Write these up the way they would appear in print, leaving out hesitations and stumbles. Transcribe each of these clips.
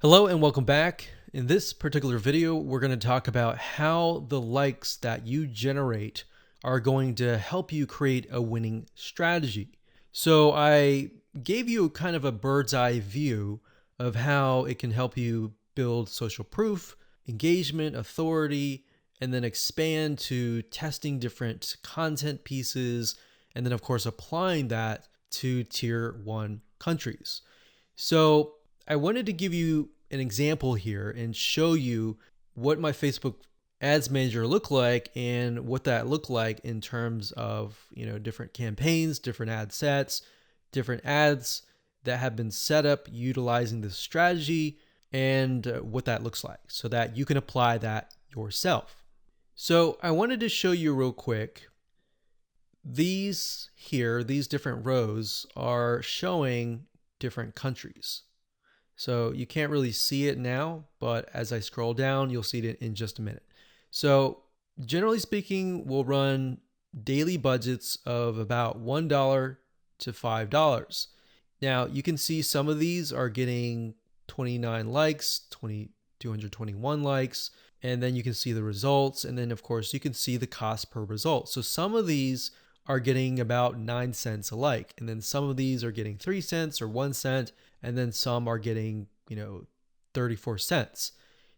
Hello and welcome back. In this particular video, we're going to talk about how the likes that you generate are going to help you create a winning strategy. So I gave you kind of a bird's eye view of how it can help you build social proof, engagement, authority, and then expand to testing different content pieces, and then of course applying that to tier 1 countries. So I wanted to give you an example here and show you what my Facebook ads manager looked like and what that looked like in terms of, different campaigns, different ad sets, different ads that have been set up utilizing this strategy, and what that looks like so that you can apply that yourself. So I wanted to show you real quick. These different rows are showing different countries. So you can't really see it now, but as I scroll down, you'll see it in just a minute. So generally speaking, we'll run daily budgets of about $1 to $5. Now you can see some of these are getting 29 likes, 221 likes, and then you can see the results. And then of course you can see the cost per result. So some of these are getting about 9 cents a like. And then some of these are getting 3 cents or 1 cent. And then some are getting, 34 cents.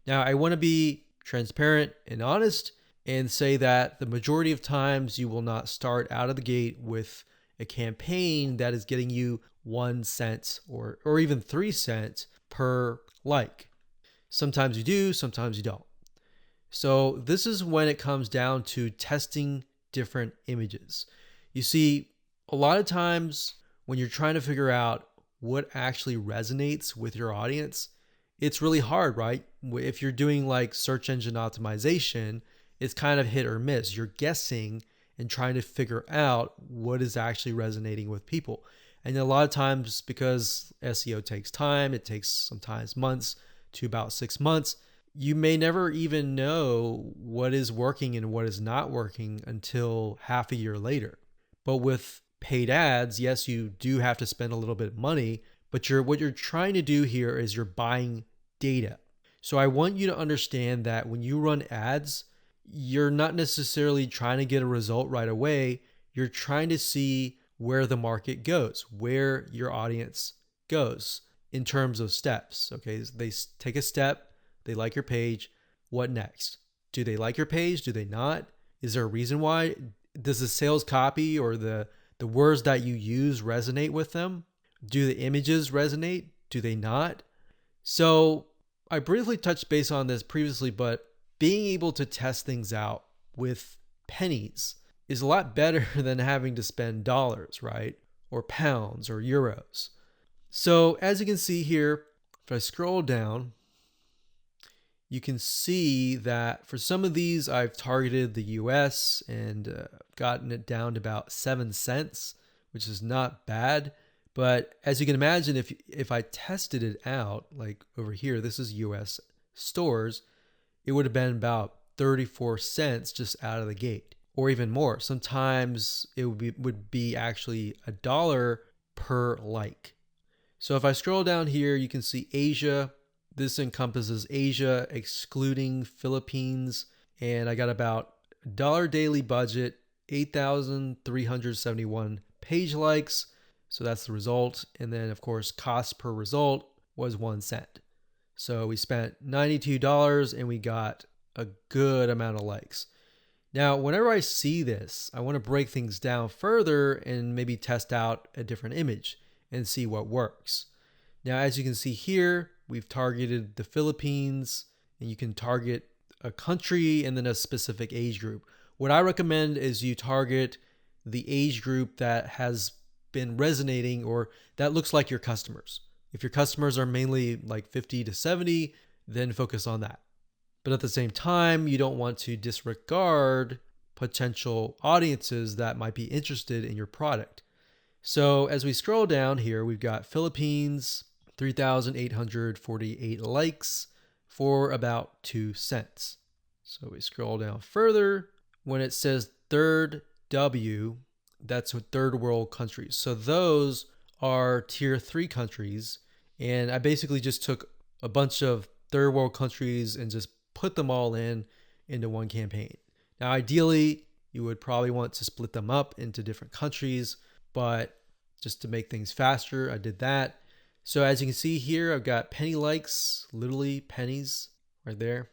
Now I want to be transparent and honest and say that the majority of times you will not start out of the gate with a campaign that is getting you 1 cent or even 3 cents per like. Sometimes you do, sometimes you don't. So this is when it comes down to testing different images. You see, a lot of times when you're trying to figure out what actually resonates with your audience, it's really hard, right? If you're doing like search engine optimization, it's kind of hit or miss. You're guessing and trying to figure out what is actually resonating with people. And a lot of times, because SEO takes time, it takes sometimes months to about 6 months, you may never even know what is working and what is not working until half a year later. But with paid ads, yes, you do have to spend a little bit of money, but what you're trying to do here is you're buying data. So I want you to understand that when you run ads, you're not necessarily trying to get a result right away. You're trying to see where the market goes, where your audience goes in terms of steps. Okay, they take a step, they like your page. What next? Do they like your page? Do they not? Is there a reason why? Does the sales copy or the words that you use resonate with them? Do the images resonate? Do they not? So I briefly touched base on this previously, but being able to test things out with pennies is a lot better than having to spend dollars, right? Or pounds or euros. So as you can see here, if I scroll down, you can see that for some of these, I've targeted the US and gotten it down to about 7 cents, which is not bad. But as you can imagine, if I tested it out, like over here, this is US stores, it would have been about 34 cents just out of the gate, or even more. Sometimes it would be actually $1 per like. So if I scroll down here, you can see Asia. This encompasses Asia, excluding Philippines. And I got about $1 daily budget, 8,371 page likes. So that's the result. And then, of course, cost per result was 1 cent. So we spent $92 and we got a good amount of likes. Now, whenever I see this, I want to break things down further and maybe test out a different image and see what works. Now, as you can see here, we've targeted the Philippines, and you can target a country and then a specific age group. What I recommend is you target the age group that has been resonating or that looks like your customers. If your customers are mainly like 50 to 70, then focus on that. But at the same time, you don't want to disregard potential audiences that might be interested in your product. So as we scroll down here, we've got Philippines, 3,848 likes for about 2 cents. So we scroll down further. When it says third W, that's third world countries. So those are tier 3 countries. And I basically just took a bunch of third world countries and just put them all into one campaign. Now, ideally, you would probably want to split them up into different countries, but just to make things faster, I did that. So as you can see here, I've got penny likes, literally pennies right there.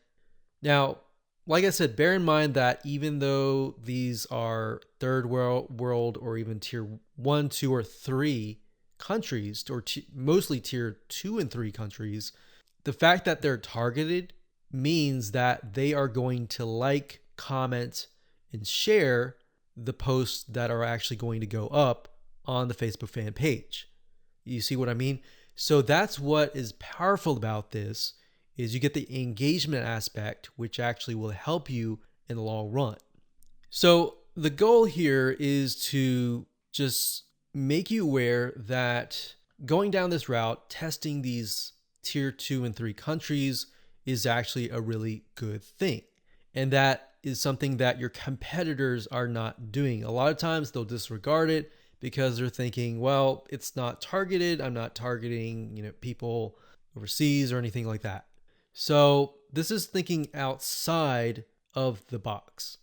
Now, like I said, bear in mind that even though these are third world or even tier 1, 2, or 3 countries, or mostly tier 2 and 3 countries, the fact that they're targeted means that they are going to like, comment, and share the posts that are actually going to go up on the Facebook fan page. You see what I mean? So that's what is powerful about this, is you get the engagement aspect, which actually will help you in the long run. So the goal here is to just make you aware that going down this route, testing these tier 2 and 3 countries is actually a really good thing. And that is something that your competitors are not doing. A lot of times they'll disregard it because they're thinking, well, it's not targeted. I'm not targeting, people overseas or anything like that. So this is thinking outside of the box.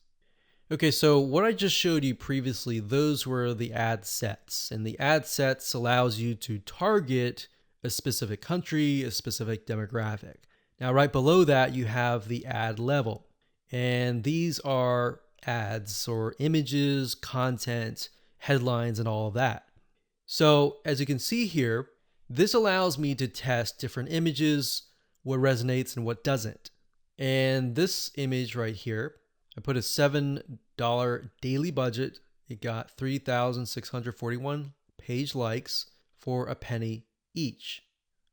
Okay, so what I just showed you previously, those were the ad sets. And the ad sets allows you to target a specific country, a specific demographic. Now, right below that, you have the ad level. And these are ads or images, content, headlines, and all of that. So as you can see here, this allows me to test different images, what resonates and what doesn't. And this image right here, I put a $7 daily budget. It got 3,641 page likes for a penny each.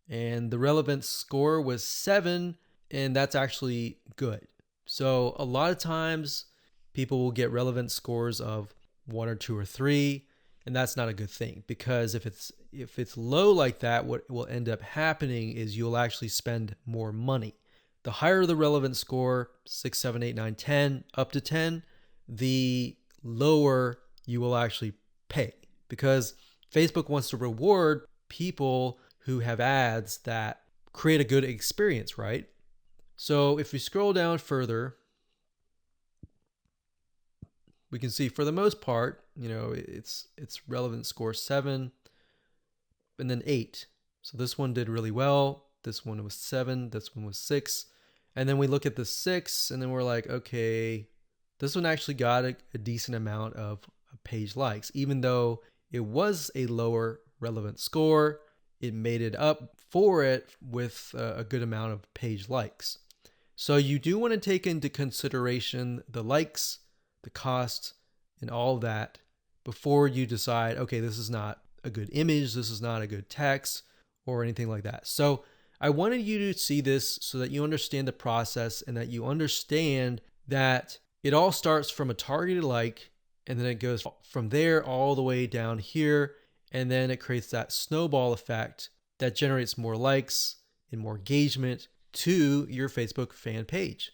And the relevance score was 7, and that's actually good. So a lot of times people will get relevance scores of 1 or 2 or 3, and that's not a good thing, because if it's low like that, what will end up happening is you'll actually spend more money. The higher the relevance score, 6, 7, 8, 9, 10, up to 10, the lower you will actually pay, because Facebook wants to reward people who have ads that create a good experience, right? So if we scroll down further, we can see for the most part, it's relevant score 7 and then 8. So this one did really well. This one was 7. This one was 6. And then we look at the 6 and then we're like, okay, this one actually got a decent amount of page likes. Even though it was a lower relevant score, it made it up for it with a good amount of page likes. So you do want to take into consideration the likes, the cost, and all of that before you decide, okay, this is not a good image, this is not a good text, or anything like that. So I wanted you to see this so that you understand the process and that you understand that it all starts from a targeted like, and then it goes from there all the way down here, and then it creates that snowball effect that generates more likes and more engagement to your Facebook fan page.